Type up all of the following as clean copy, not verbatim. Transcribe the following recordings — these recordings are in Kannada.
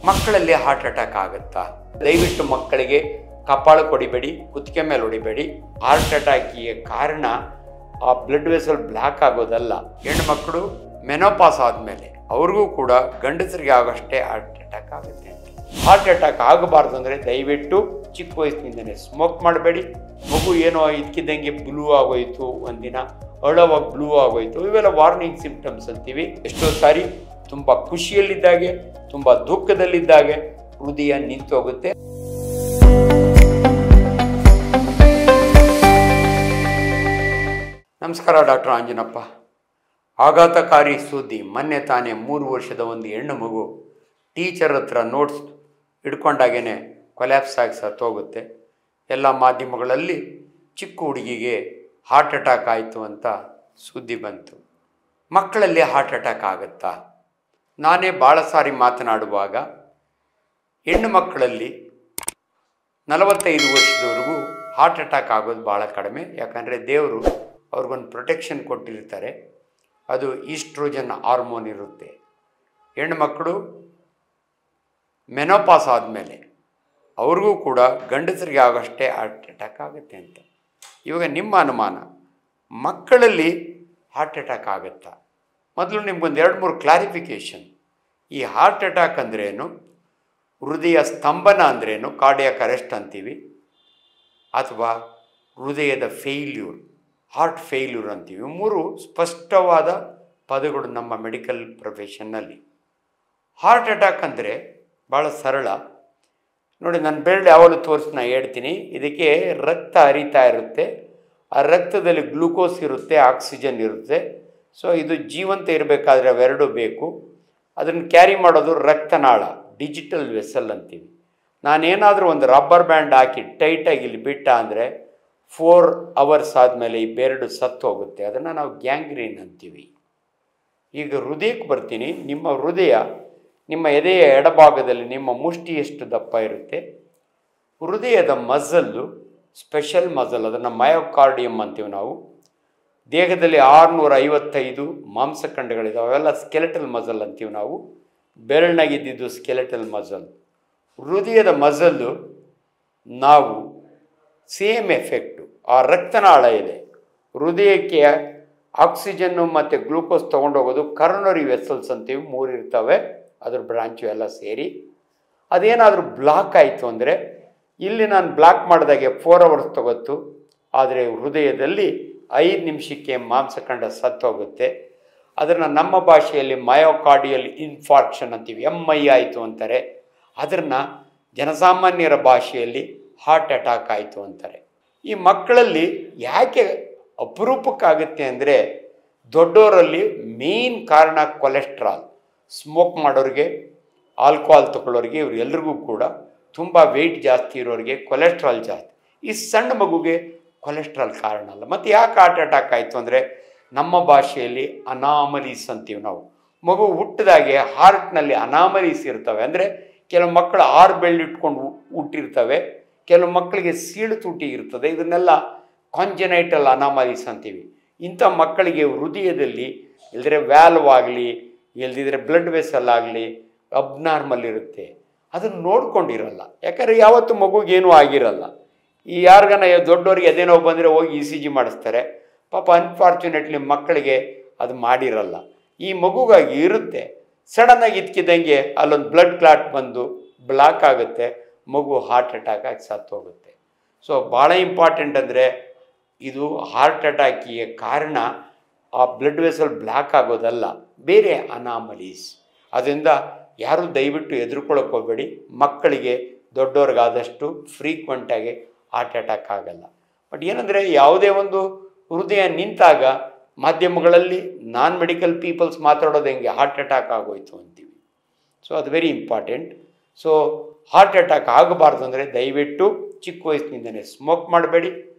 ಮಕ್ಕಳಲ್ಲಿ ಹಾರ್ಟ್ ಅಟ್ಯಾಕ್ ಆಗುತ್ತಾ? ದಯವಿಟ್ಟು ಮಕ್ಕಳಿಗೆ ಕಪಾಳಕ್ಕೆ ಹೊಡಿಬೇಡಿ, ಕುತ್ತಿಗೆ ಮೇಲೆ ಹೊಡಿಬೇಡಿ. ಹಾರ್ಟ್ ಅಟ್ಯಾಕಿಗೆ ಕಾರಣ ಆ ಬ್ಲಡ್ ವೆಸಲ್ ಬ್ಲಾಕ್ ಆಗೋದಲ್ಲ. ಹೆಣ್ಣುಮಕ್ಕಳು ಮೆನೋಪಾಸ್ ಆದಮೇಲೆ ಅವ್ರಿಗೂ ಕೂಡ ಗಂಡಸರಿಗೆ ಆಗೋಷ್ಟೇ ಹಾರ್ಟ್ ಅಟ್ಯಾಕ್ ಆಗುತ್ತೆ. ಹಾರ್ಟ್ ಅಟ್ಯಾಕ್ ಆಗಬಾರ್ದು ಅಂದರೆ ದಯವಿಟ್ಟು ಚಿಕ್ಕ ವಯಸ್ಸಿನಿಂದನೇ ಸ್ಮೋಕ್ ಮಾಡಬೇಡಿ. ಮಗು ಏನೋ ಇದ್ಕಿದ್ದಂಗೆ ಬ್ಲೂ ಆಗೋಯ್ತು, ಒಂದಿನ ಅಳೋವಾಗ ಬ್ಲೂ ಆಗೋಯ್ತು, ಇವೆಲ್ಲ ವಾರ್ನಿಂಗ್ ಸಿಂಪ್ಟಮ್ಸ್ ಅಂತೀವಿ. ಎಷ್ಟೋ ಸಾರಿ ತುಂಬ ಖುಷಿಯಲ್ಲಿದ್ದಾಗೆ, ತುಂಬ ದುಃಖದಲ್ಲಿದ್ದಾಗೆ ಹೃದಯ ನಿಂತೋಗುತ್ತೆ. ನಮಸ್ಕಾರ, ಡಾಕ್ಟರ್ ಆಂಜನಪ್ಪ. ಆಘಾತಕಾರಿ ಸುದ್ದಿ. ಮೊನ್ನೆ ತಾನೇ 3 ವರ್ಷದ ಒಂದು ಹೆಣ್ಣು ಮಗು ಟೀಚರ್ ಹತ್ರ ನೋಟ್ಸ್ ಹಿಡ್ಕೊಂಡಾಗೇ ಕೊಲ್ಯಾಪ್ಸ್ ಆಗಿ ಸತ್ತೋಗುತ್ತೆ. ಎಲ್ಲ ಮಾಧ್ಯಮಗಳಲ್ಲಿ ಚಿಕ್ಕ ಹುಡುಗಿಗೆ ಹಾರ್ಟ್ ಅಟ್ಯಾಕ್ ಆಯಿತು ಅಂತ ಸುದ್ದಿ ಬಂತು. ಮಕ್ಕಳಲ್ಲಿ ಹಾರ್ಟ್ ಅಟ್ಯಾಕ್ ಆಗುತ್ತಾ? ನಾನೇ ಭಾಳ ಸಾರಿ ಮಾತನಾಡುವಾಗ ಹೆಣ್ಣು ಮಕ್ಕಳಲ್ಲಿ 45 ವರ್ಷದವರೆಗೂ ಹಾರ್ಟ್ ಅಟ್ಯಾಕ್ ಆಗೋದು ಭಾಳ ಕಡಿಮೆ. ಯಾಕಂದರೆ ದೇವರು ಅವ್ರಿಗೊಂದು ಪ್ರೊಟೆಕ್ಷನ್ ಕೊಟ್ಟಿರ್ತಾರೆ. ಅದು ಈಸ್ಟ್ರೋಜನ್ ಹಾರ್ಮೋನ್ ಇರುತ್ತೆ. ಹೆಣ್ಣುಮಕ್ಕಳು ಮೆನೋಪಾಸ್ ಆದಮೇಲೆ ಅವ್ರಿಗೂ ಕೂಡ ಗಂಡಸರಿಗೆ ಆಗೋಷ್ಟೇ ಹಾರ್ಟ್ ಅಟ್ಯಾಕ್ ಆಗುತ್ತೆ ಅಂತ. ಇವಾಗ ನಿಮ್ಮ ಅನುಮಾನ, ಮಕ್ಕಳಲ್ಲಿ ಹಾರ್ಟ್ ಅಟ್ಯಾಕ್ ಆಗುತ್ತಾ? ಮೊದಲು ನಿಮ್ಗೊಂದು 2-3 ಕ್ಲಾರಿಫಿಕೇಷನ್. ಈ ಹಾರ್ಟ್ ಅಟ್ಯಾಕ್ ಅಂದ್ರೇನು, ಹೃದಯ ಸ್ತಂಭನ ಅಂದ್ರೇನು, ಕಾರ್ಡಿಯಾಕ್ ಅರೆಸ್ಟ್ ಅಂತೀವಿ, ಅಥವಾ ಹೃದಯದ ಫೇಲ್ಯೂರ್, ಹಾರ್ಟ್ ಫೇಲ್ಯೂರ್ ಅಂತೀವಿ. 3 ಸ್ಪಷ್ಟವಾದ ಪದಗಳು ನಮ್ಮ ಮೆಡಿಕಲ್ ಪ್ರೊಫೆಷನ್ನಲ್ಲಿ. ಹಾರ್ಟ್ ಅಟ್ಯಾಕ್ ಅಂದರೆ ಭಾಳ ಸರಳ ನೋಡಿ. ನನ್ನ ಬೆರಳು ಯಾವಾಗಲೂ ತೋರಿಸಿ ನಾನು ಹೇಳ್ತೀನಿ. ಇದಕ್ಕೆ ರಕ್ತ ಹರಿತಾ ಇರುತ್ತೆ. ಆ ರಕ್ತದಲ್ಲಿ ಗ್ಲೂಕೋಸ್ ಇರುತ್ತೆ, ಆಕ್ಸಿಜನ್ ಇರುತ್ತೆ. ಸೊ ಇದು ಜೀವಂತ ಇರಬೇಕಾದ್ರೆ ಅವೆರಡೂ ಬೇಕು. ಅದನ್ನು ಕ್ಯಾರಿ ಮಾಡೋದು ರಕ್ತನಾಳ, ಡಿಜಿಟಲ್ ವೆಸಲ್ ಅಂತೀವಿ. ನಾನೇನಾದರೂ ಒಂದು ರಬ್ಬರ್ ಬ್ಯಾಂಡ್ ಹಾಕಿ ಟೈಟಾಗಿ ಇಲ್ಲಿ ಬಿಟ್ಟ ಅಂದರೆ 4 ಅವರ್ಸ್ ಆದಮೇಲೆ ಈ ಬೆರಡು ಸತ್ತು ಹೋಗುತ್ತೆ. ಅದನ್ನು ನಾವು ಗ್ಯಾಂಗ್ರೀನ್ ಅಂತೀವಿ. ಈಗ ಹೃದಯಕ್ಕೆ ಬರ್ತೀನಿ. ನಿಮ್ಮ ಹೃದಯ ನಿಮ್ಮ ಎದೆಯ ಎಡಭಾಗದಲ್ಲಿ ನಿಮ್ಮ ಮುಷ್ಟಿ ಎಷ್ಟು ದಪ್ಪ ಇರುತ್ತೆ. ಹೃದಯದ ಮಸಲ್ಲು ಸ್ಪೆಷಲ್ ಮಸಲ್, ಅದನ್ನು ಮಯೋಕಾರ್ಡಿಯಮ್ ಅಂತೀವಿ ನಾವು. ದೇಹದಲ್ಲಿ 655 ಮಾಂಸಖಂಡಗಳಿದ್ದಾವೆ, ಅವೆಲ್ಲ ಸ್ಕೆಲೆಟಲ್ ಮಸಲ್ ಅಂತೀವಿ ನಾವು. ಬೆರಳಿನಾಗಿದ್ದು ಸ್ಕೆಲೆಟಲ್ ಮಸಲ್. ಹೃದಯದ ಮಸಲ್ಲು ನಾವು ಸೇಮ್ ಎಫೆಕ್ಟು. ಆ ರಕ್ತನಾಳ ಇದೆ, ಹೃದಯಕ್ಕೆ ಆಕ್ಸಿಜನ್ನು ಮತ್ತು ಗ್ಲೂಕೋಸ್ ತೊಗೊಂಡೋಗೋದು ಕರೋನರಿ ವೆಸಲ್ಸ್ ಅಂತೀವಿ. 3 ಇರ್ತವೆ, ಅದ್ರ ಬ್ರಾಂಚು ಎಲ್ಲ ಸೇರಿ. ಅದೇನಾದರೂ ಬ್ಲಾಕ್ ಆಯಿತು ಅಂದರೆ, ಇಲ್ಲಿ ನಾನು ಬ್ಲಾಕ್ ಮಾಡಿದಾಗೆ 4 ಅವರ್ಸ್ ತಗೋತು, ಆದರೆ ಹೃದಯದಲ್ಲಿ 5 ನಿಮಿಷಕ್ಕೆ ಮಾಂಸಖಂಡ ಸತ್ತೋಗುತ್ತೆ. ಅದನ್ನು ನಮ್ಮ ಭಾಷೆಯಲ್ಲಿ ಮಯೋಕಾರ್ಡಿಯಲ್ ಇನ್ಫಾರ್ಕ್ಷನ್ ಅಂತೀವಿ, MI ಆಯಿತು ಅಂತಾರೆ. ಅದನ್ನು ಜನಸಾಮಾನ್ಯರ ಭಾಷೆಯಲ್ಲಿ ಹಾರ್ಟ್ ಅಟ್ಯಾಕ್ ಆಯಿತು ಅಂತಾರೆ. ಈ ಮಕ್ಕಳಲ್ಲಿ ಯಾಕೆ ಅಪರೂಪಕ್ಕಾಗುತ್ತೆ ಅಂದರೆ, ದೊಡ್ಡವರಲ್ಲಿ ಮೇನ್ ಕಾರಣ ಕೊಲೆಸ್ಟ್ರಾಲ್. ಸ್ಮೋಕ್ ಮಾಡೋರಿಗೆ, ಆಲ್ಕೋಹಾಲ್ ತಗೊಳ್ಳೋರಿಗೆ, ಇವರೆಲ್ಲರಿಗೂ ಕೂಡ ತುಂಬ ವೆಯ್ಟ್ ಜಾಸ್ತಿ ಇರೋರಿಗೆ ಕೊಲೆಸ್ಟ್ರಾಲ್ ಜಾಸ್ತಿ. ಈ ಸಣ್ಣ ಮಗುಗೆ ಕೊಲೆಸ್ಟ್ರಾಲ್ ಕಾರಣ ಅಲ್ಲ. ಮತ್ತು ಯಾಕೆ ಹಾರ್ಟ್ ಅಟ್ಯಾಕ್ ಆಯಿತು ಅಂದರೆ, ನಮ್ಮ ಭಾಷೆಯಲ್ಲಿ ಅನಾಮಲೀಸ್ ಅಂತೀವಿ ನಾವು. ಮಗು ಹುಟ್ಟಿದಾಗೆ ಹಾರ್ಟ್ನಲ್ಲಿ ಅನಾಮಲೀಸ್ ಇರ್ತವೆ. ಅಂದರೆ ಕೆಲವು ಮಕ್ಕಳು 6 ಬೆರಳು ಇಟ್ಕೊಂಡು ಹುಟ್ಟಿರ್ತವೆ, ಕೆಲವು ಮಕ್ಕಳಿಗೆ ಸೀಳು ತುಟಿ ಇರ್ತದೆ. ಇದನ್ನೆಲ್ಲ ಕಾಂಜೆನೈಟಲ್ ಅನಾಮಲೀಸ್ ಅಂತೀವಿ. ಇಂಥ ಮಕ್ಕಳಿಗೆ ಹೃದಯದಲ್ಲಿ ಇಲ್ಲದ್ರೆ ವ್ಯಾಲ್ವ್ ಆಗಲಿ, ಇಲ್ದಿದ್ರೆ ಬ್ಲಡ್ ವೆಸಲ್ ಆಗಲಿ ಅಬ್ನಾರ್ಮಲ್ ಇರುತ್ತೆ. ಅದನ್ನು ನೋಡ್ಕೊಂಡಿರಲ್ಲ. ಯಾಕಂದರೆ ಯಾವತ್ತೂ ಮಗುಗೇನೂ ಆಗಿರಲ್ಲ. ಈ ಯಾರಿಗಾನ ದೊಡ್ಡವರಿಗೆ ಅದೇ ನೋವು ಬಂದರೆ ಹೋಗಿ ECG ಮಾಡಿಸ್ತಾರೆ. ಪಾಪ ಅನ್ಫಾರ್ಚುನೇಟ್ಲಿ ಮಕ್ಕಳಿಗೆ ಅದು ಮಾಡಿರಲ್ಲ. ಈ ಮಗುಗಾಗಿ ಇರುತ್ತೆ. ಸಡನ್ನಾಗಿ ಇದ್ಕಿದ್ದಂಗೆ ಅಲ್ಲೊಂದು ಬ್ಲಡ್ ಕ್ಲಾಟ್ ಬಂದು ಬ್ಲಾಕ್ ಆಗುತ್ತೆ, ಮಗು ಹಾರ್ಟ್ ಅಟ್ಯಾಕ್ ಆಗಿ ಸತ್ತೋಗುತ್ತೆ. ಸೊ ಭಾಳ ಇಂಪಾರ್ಟೆಂಟ್ ಅಂದರೆ, ಇದು ಹಾರ್ಟ್ ಅಟ್ಯಾಕಿಗೆ ಕಾರಣ ಆ ಬ್ಲಡ್ ವೆಸಲ್ ಬ್ಲಾಕ್ ಆಗೋದಲ್ಲ, ಬೇರೆ ಅನಾಮಲೀಸ್. ಅದರಿಂದ ಯಾರೂ ದಯವಿಟ್ಟು ಹೆದರ್ಕೊಳ್ಳೋಕೆ ಹೋಗಬೇಡಿ. ಮಕ್ಕಳಿಗೆ ದೊಡ್ಡವ್ರಿಗಾದಷ್ಟು ಫ್ರೀಕ್ವೆಂಟಾಗಿ ಹಾರ್ಟ್ ಅಟ್ಯಾಕ್ ಆಗಲ್ಲ. ಬಟ್ ಏನಂದರೆ, ಯಾವುದೇ ಒಂದು ಹೃದಯ ನಿಂತಾಗ ಮಾಧ್ಯಮಗಳಲ್ಲಿ ನಾನ್ ಮೆಡಿಕಲ್ ಪೀಪಲ್ಸ್ ಮಾತಾಡೋದು ಹೆಂಗೆ, ಹಾರ್ಟ್ ಅಟ್ಯಾಕ್ ಆಗೋಯ್ತು ಅಂತೀವಿ. ಸೊ ಅದು very important. So heart attack ಆಗಬಾರ್ದು ಅಂದರೆ ದಯವಿಟ್ಟು ಚಿಕ್ಕ ವಯಸ್ಸಿನಿಂದನೇ ಸ್ಮೋಕ್ ಮಾಡಬೇಡಿ,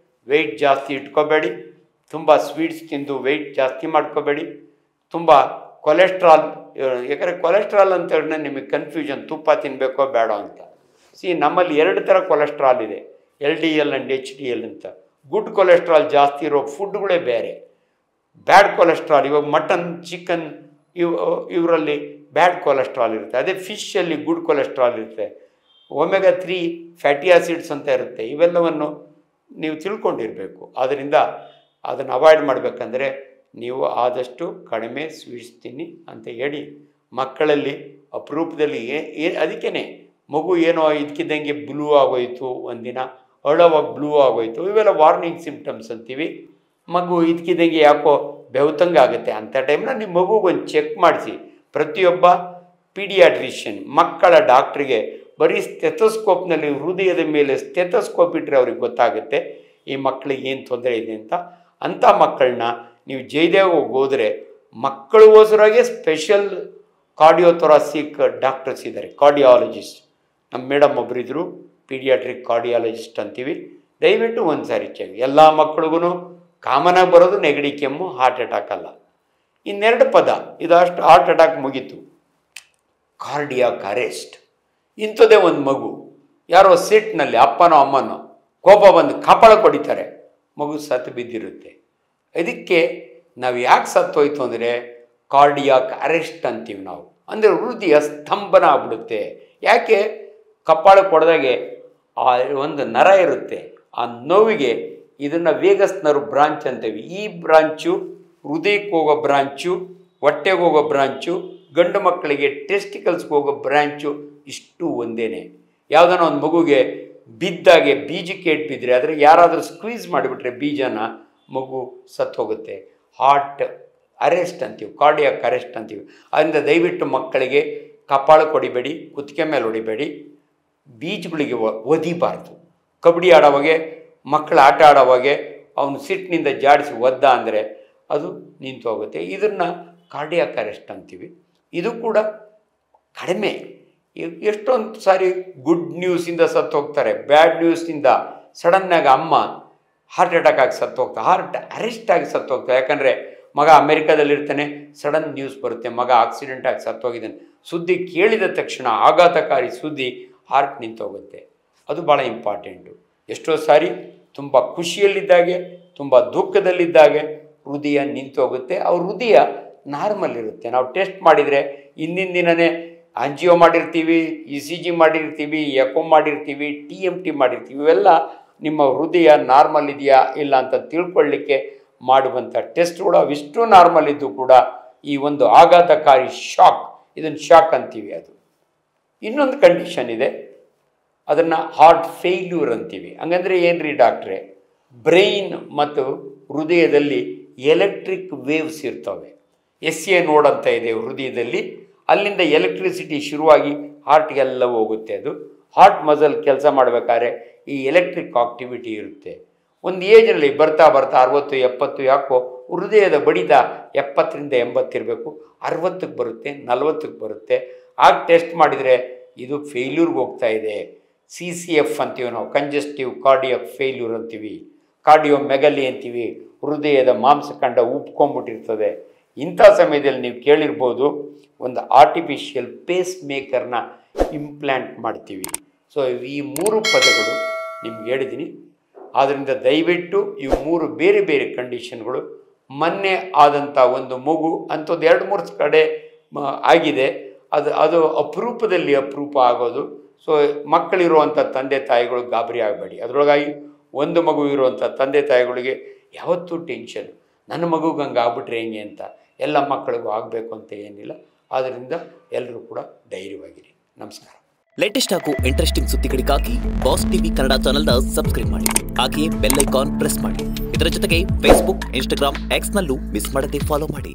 ವೆಯ್ಟ್ ಜಾಸ್ತಿ ಇಟ್ಕೋಬೇಡಿ, ತುಂಬ ಸ್ವೀಟ್ಸ್ ತಿಂದು ವೆಯ್ಟ್ ಜಾಸ್ತಿ ಮಾಡ್ಕೋಬೇಡಿ, ತುಂಬ ಕೊಲೆಸ್ಟ್ರಾಲ್. ಯಾಕಂದರೆ ಕೊಲೆಸ್ಟ್ರಾಲ್ ಅಂತ ಹೇಳಿದ್ರೆ ನಿಮಗೆ ಕನ್ಫ್ಯೂಷನ್, ತುಪ್ಪ ತಿನ್ನಬೇಕೋ ಬೇಡ ಅಂತ. ನಮ್ಮಲ್ಲಿ 2 ಥರ ಕೊಲೆಸ್ಟ್ರಾಲ್ ಇದೆ, LDL ಆ್ಯಂಡ್ HDL ಅಂತ. ಗುಡ್ ಕೊಲೆಸ್ಟ್ರಾಲ್ ಜಾಸ್ತಿ ಇರೋ ಫುಡ್ಗಳೇ ಬೇರೆ, ಬ್ಯಾಡ್ ಕೊಲೆಸ್ಟ್ರಾಲ್ ಇವಾಗ ಮಟನ್, ಚಿಕನ್ ಇವರಲ್ಲಿ ಬ್ಯಾಡ್ ಕೊಲೆಸ್ಟ್ರಾಲ್ ಇರುತ್ತೆ. ಅದೇ ಫಿಶಲ್ಲಿ ಗುಡ್ ಕೊಲೆಸ್ಟ್ರಾಲ್ ಇರುತ್ತೆ. ಒಮೆಗಾ 3 ಫ್ಯಾಟಿ ಆಸಿಡ್ಸ್ ಅಂತ ಇರುತ್ತೆ. ಇವೆಲ್ಲವನ್ನು ನೀವು ತಿಳ್ಕೊಂಡಿರಬೇಕು. ಆದ್ದರಿಂದ ಅದನ್ನು ಅವಾಯ್ಡ್ ಮಾಡಬೇಕಂದ್ರೆ ನೀವು ಆದಷ್ಟು ಕಡಿಮೆ ಸ್ವೀಟ್ಸ್ ತಿನ್ನಿ ಅಂತ ಹೇಳಿ ಮಕ್ಕಳಲ್ಲಿ ಅಪರೂಪದಲ್ಲಿ ಅದಕ್ಕೇ ಮಗು ಏನೋ ಇದಕ್ಕಿದ್ದಂಗೆ ಬ್ಲೂ ಆಗೋಯ್ತು, ಒಂದಿನ ಅಳವಾಗ ಬ್ಲೂ ಆಗೋಯ್ತು, ಇವೆಲ್ಲ ವಾರ್ನಿಂಗ್ ಸಿಂಪ್ಟಮ್ಸ್ ಅಂತೀವಿ. ಮಗು ಇದಕ್ಕಿದ್ದಂಗೆ ಯಾಕೋ ಬೆವತಂಗೆ ಆಗುತ್ತೆ, ಅಂಥ ಟೈಮ್ನ ನಿಮ್ಮ ಮಗುಗೊಂದು ಚೆಕ್ ಮಾಡಿಸಿ. ಪ್ರತಿಯೊಬ್ಬ ಪೀಡಿಯಾಟ್ರಿಷಿಯನ್ ಮಕ್ಕಳ ಡಾಕ್ಟ್ರಿಗೆ ಬರೀ ಸ್ಟೆಥೋಸ್ಕೋಪ್ನಲ್ಲಿ ಹೃದಯದ ಮೇಲೆ ಸ್ಟೆಥೋಸ್ಕೋಪ್ ಇಟ್ಟರೆ ಅವ್ರಿಗೆ ಗೊತ್ತಾಗುತ್ತೆ ಈ ಮಕ್ಕಳಿಗೆ ಏನು ತೊಂದರೆ ಇದೆ ಅಂತ. ಅಂಥ ಮಕ್ಕಳನ್ನ ನೀವು ಜಯದೇವ್ಗೆ ಹೋದರೆ ಮಕ್ಕಳಿಗೋಸ್ಕರವಾಗಿ ಸ್ಪೆಷಲ್ ಕಾರ್ಡಿಯೋಥೊರಾಸಿಕ್ ಡಾಕ್ಟರ್ಸ್ ಇದ್ದಾರೆ, ಕಾರ್ಡಿಯಾಲಜಿಸ್ಟ್. ನಮ್ಮ ಮೇಡಮ್ ಒಬ್ಬರಿದ್ದರು, ಪೀಡಿಯಾಟ್ರಿಕ್ ಕಾರ್ಡಿಯಾಲಜಿಸ್ಟ್ ಅಂತೀವಿ. ದಯವಿಟ್ಟು ಒಂದು ಸಾರಿ ಚೆಕ್. ಎಲ್ಲ ಮಕ್ಕಳಿಗೂ ಕಾಮನಾಗಿ ಬರೋದು ನೆಗಡಿ ಕೆಮ್ಮು, ಹಾರ್ಟ್ ಅಟ್ಯಾಕ್ ಅಲ್ಲ. ಇನ್ನೆರಡು ಪದ ಇದಷ್ಟು ಹಾರ್ಟ್ ಅಟ್ಯಾಕ್ ಮುಗೀತು. Cardiac arrest. ಇಂಥದ್ದೇ ಒಂದು ಮಗು ಯಾರೋ ಸೀಟ್ನಲ್ಲಿ ಅಪ್ಪನೋ ಅಮ್ಮನೋ ಕೋಪ ಬಂದು ಕಪಾಳ ಕೊಡಿತಾರೆ, ಮಗು ಸತ್ತು ಬಿದ್ದಿರುತ್ತೆ. ಇದಕ್ಕೆ ನಾವು ಯಾಕೆ ಸತ್ತೋಯ್ತು ಅಂದರೆ ಕಾರ್ಡಿಯಾಕ್ ಅರೆಸ್ಟ್ ಅಂತೀವಿ ನಾವು. ಅಂದರೆ ಹೃದಯ ಸ್ತಂಭನ ಆಗ್ಬಿಡುತ್ತೆ. ಯಾಕೆ? ಕಪಾಳ ಕೊಡದಾಗೆ ಆ ಒಂದು ನರ ಇರುತ್ತೆ, ಆ ನೋವಿಗೆ ಇದನ್ನು ವೇಗಸ್ ನರ್ವ್ ಬ್ರಾಂಚ್ ಅಂತೀವಿ. ಈ ಬ್ರಾಂಚು ಹೃದಯಕ್ಕೆ ಹೋಗೋ ಬ್ರಾಂಚು, ಹೊಟ್ಟೆಗೆ ಹೋಗೋ ಬ್ರಾಂಚು, ಗಂಡು ಮಕ್ಕಳಿಗೆ ಟೆಸ್ಟಿಕಲ್ಸ್ಗೆ ಹೋಗೋ ಬ್ರಾಂಚು ಇಷ್ಟು ಒಂದೇ. ಯಾವುದನ್ನ ಒಂದು ಮಗುಗೆ ಬಿದ್ದಾಗೆ ಬೀಜಕ್ಕೆ ಏಟ್ ಬಿದ್ದರೆ ಆದರೆ ಯಾರಾದರೂ ಸ್ಕ್ವೀಸ್ ಮಾಡಿಬಿಟ್ರೆ ಬೀಜನ ಮಗು ಸತ್ತು ಹೋಗುತ್ತೆ. ಹಾರ್ಟ್ ಅರೆಸ್ಟ್ ಅಂತೀವಿ, ಕಾರ್ಡಿಯಾಕ್ ಅರೆಸ್ಟ್ ಅಂತೀವಿ. ಅದರಿಂದ ದಯವಿಟ್ಟು ಮಕ್ಕಳಿಗೆ ಕಪಾಳ ಹೊಡಿಬೇಡಿ, ಕುತ್ತಿಗೆ ಮೇಲೆ ಹೊಡಿಬೇಡಿ, ಬೀಜಗಳಿಗೆ ಒದಿಬಾರ್ದು. ಕಬಡ್ಡಿ ಆಡೋವಾಗೆ, ಮಕ್ಕಳು ಆಟ ಆಡೋವಾಗೆ ಅವನು ಸಿಟ್ಟಿನಿಂದ ಜಾಡಿಸಿ ಒದ್ದ ಅಂದರೆ ಅದು ನಿಂತು ಹೋಗುತ್ತೆ. ಇದನ್ನು ಕಾರ್ಡಿಯಾಕ್ ಅರೆಸ್ಟ್ ಅಂತೀವಿ. ಇದು ಕೂಡ ಕಡಿಮೆ. ಎಷ್ಟೊಂದು ಸಾರಿ ಗುಡ್ ನ್ಯೂಸಿಂದ ಸತ್ತು ಹೋಗ್ತಾರೆ, ಬ್ಯಾಡ್ ನ್ಯೂಸಿಂದ ಸಡನ್ನಾಗಿ ಅಮ್ಮ ಹಾರ್ಟ್ ಅಟ್ಯಾಕ್ ಆಗಿ ಸತ್ತು ಹೋಗ್ತಾರೆ, ಹಾರ್ಟ್ ಅರೆಸ್ಟ್ ಆಗಿ ಸತ್ತು ಹೋಗ್ತಾರೆ. ಯಾಕಂದರೆ ಮಗ ಅಮೆರಿಕಾದಲ್ಲಿರ್ತಾನೆ, ಸಡನ್ ನ್ಯೂಸ್ ಬರುತ್ತೆ ಮಗ ಆಕ್ಸಿಡೆಂಟ್ ಆಗಿ ಸತ್ತೋಗಿದ್ದಾನೆ. ಸುದ್ದಿ ಕೇಳಿದ ತಕ್ಷಣ ಆಘಾತಕಾರಿ ಸುದ್ದಿ, ಹಾರ್ಟ್ ನಿಂತೋಗುತ್ತೆ. ಅದು ಭಾಳ ಇಂಪಾರ್ಟೆಂಟು. ಎಷ್ಟೋ ಸಾರಿ ತುಂಬ ಖುಷಿಯಲ್ಲಿದ್ದಾಗೆ, ತುಂಬ ದುಃಖದಲ್ಲಿದ್ದಾಗೆ ಹೃದಯ ನಿಂತೋಗುತ್ತೆ. ಅವ್ರ ಹೃದಯ ನಾರ್ಮಲ್ ಇರುತ್ತೆ. ನಾವು ಟೆಸ್ಟ್ ಮಾಡಿದರೆ ಹಿಂದಿನ ದಿನವೇ ಆಂಜಿಯೋ ಮಾಡಿರ್ತೀವಿ, ECG ಮಾಡಿರ್ತೀವಿ, ಎಕೋ ಮಾಡಿರ್ತೀವಿ, TMT ಮಾಡಿರ್ತೀವಿ. ಇವೆಲ್ಲ ನಿಮ್ಮ ಹೃದಯ ನಾರ್ಮಲ್ ಇದೆಯಾ ಇಲ್ಲ ಅಂತ ತಿಳ್ಕೊಳ್ಳಿಕ್ಕೆ ಮಾಡುವಂಥ ಟೆಸ್ಟ್ಗಳು. ಅವಿಷ್ಟು ನಾರ್ಮಲ್ ಇದ್ದು ಕೂಡ ಈ ಒಂದು ಆಘಾತಕಾರಿ ಶಾಕ್, ಇದನ್ನು ಶಾಕ್ ಅಂತೀವಿ. ಅದು ಇನ್ನೊಂದು ಕಂಡೀಷನ್ ಇದೆ, ಅದನ್ನು ಹಾರ್ಟ್ ಫೇಲ್ಯೂರ್ ಅಂತೀವಿ. ಹಂಗಂದರೆ ಏನ್ರಿ ಡಾಕ್ಟ್ರೆ? ಬ್ರೈನ್ ಮತ್ತು ಹೃದಯದಲ್ಲಿ ಎಲೆಕ್ಟ್ರಿಕ್ ವೇವ್ಸ್ ಇರ್ತವೆ. SA ನೋಡ್ ಅಂತ ಇದೆ ಹೃದಯದಲ್ಲಿ, ಅಲ್ಲಿಂದ ಎಲೆಕ್ಟ್ರಿಸಿಟಿ ಶುರುವಾಗಿ ಹಾರ್ಟ್ಗೆಲ್ಲ ಹೋಗುತ್ತೆ. ಅದು ಹಾರ್ಟ್ ಮಸಲ್ ಕೆಲಸ ಮಾಡಬೇಕಾದ್ರೆ ಈ ಎಲೆಕ್ಟ್ರಿಕ್ ಆಕ್ಟಿವಿಟಿ ಇರುತ್ತೆ. ಒಂದು ಏಜ್ನಲ್ಲಿ ಬರ್ತಾ ಬರ್ತಾ 60, 70, ಯಾಕೋ ಹೃದಯದ ಬಡಿತ 70ರಿಂದ 80 ಇರಬೇಕು, 60ಕ್ಕೆ ಬರುತ್ತೆ, 40ಕ್ಕೆ ಬರುತ್ತೆ. ಆಗ ಟೆಸ್ಟ್ ಮಾಡಿದರೆ ಇದು ಫೇಲ್ಯೂರ್ಗೆ ಹೋಗ್ತಾ ಇದೆ. CCF ಅಂತೀವಿ ನಾವು, ಕಂಜೆಸ್ಟಿವ್ ಕಾರ್ಡಿಯಾಕ್ ಫೇಲ್ಯೂರ್ ಅಂತೀವಿ, ಕಾರ್ಡಿಯೋಮೆಗಲಿ ಅಂತೀವಿ. ಹೃದಯದ ಮಾಂಸಖಂಡ ಉಪ್ಕೊಂಡ್ಬಿಟ್ಟಿರ್ತದೆ. ಇಂಥ ಸಮಯದಲ್ಲಿ ನೀವು ಕೇಳಿರ್ಬೋದು, ಒಂದು ಆರ್ಟಿಫಿಷಿಯಲ್ ಪೇಸ್ ಮೇಕರ್ನ ಇಂಪ್ಲಾಂಟ್ ಮಾಡ್ತೀವಿ. ಸೊ ಈ 3 ಪದಗಳು ನಿಮ್ಗೆ ಹೇಳಿದ್ದೀನಿ. ಆದ್ದರಿಂದ ದಯವಿಟ್ಟು ಇವು 3 ಬೇರೆ ಬೇರೆ ಕಂಡೀಷನ್ಗಳು. ಮೊನ್ನೆ ಆದಂಥ ಒಂದು ಮಗು ಅಂಥದ್ದು 2-3 ಕಡೆ ಆಗಿದೆ. ಅದು ಅಪರೂಪದಲ್ಲಿ ಅಪರೂಪ ಆಗೋದು. ಸೊ ಮಕ್ಕಳಿರುವಂಥ ತಂದೆ ತಾಯಿಗಳು ಗಾಬರಿ ಆಗಬೇಡಿ. ಅದರೊಳಗಾಗಿ ಒಂದು ಮಗು ಇರುವಂಥ ತಂದೆ ತಾಯಿಗಳಿಗೆ ಯಾವತ್ತೂ ಟೆನ್ಷನ್, ನನ್ನ ಮಗುಗೆ ಹಂಗೆ ಆಗ್ಬಿಟ್ರೆ ಹೆಂಗೆ ಅಂತ. ಎಲ್ಲ ಮಕ್ಕಳಿಗೂ ಆಗಬೇಕು ಅಂತ ಏನಿಲ್ಲ. ಆದ್ದರಿಂದ ಎಲ್ಲರೂ ಕೂಡ ಧೈರ್ಯವಾಗಿರಿ. ನಮಸ್ಕಾರ. ಲೇಟೆಸ್ಟ್ ಹಾಗೂ ಇಂಟ್ರೆಸ್ಟಿಂಗ್ ಸುದ್ದಿಗಳಿಗಾಗಿ ಬಾಸ್ ಟಿವಿ ಕನ್ನಡ ಚಾನೆಲ್ನ ಸಬ್ಸ್ಕ್ರೈಬ್ ಮಾಡಿ. ಹಾಗೆಯೇ ಬೆಲ್ ಐಕಾನ್ ಪ್ರೆಸ್ ಮಾಡಿ. ಇದರ ಜೊತೆಗೆ ಫೇಸ್ಬುಕ್, ಇನ್ಸ್ಟಾಗ್ರಾಮ್, ಎಕ್ಸ್ನಲ್ಲೂ ಮಿಸ್ ಮಾಡದೆ ಫಾಲೋ ಮಾಡಿ.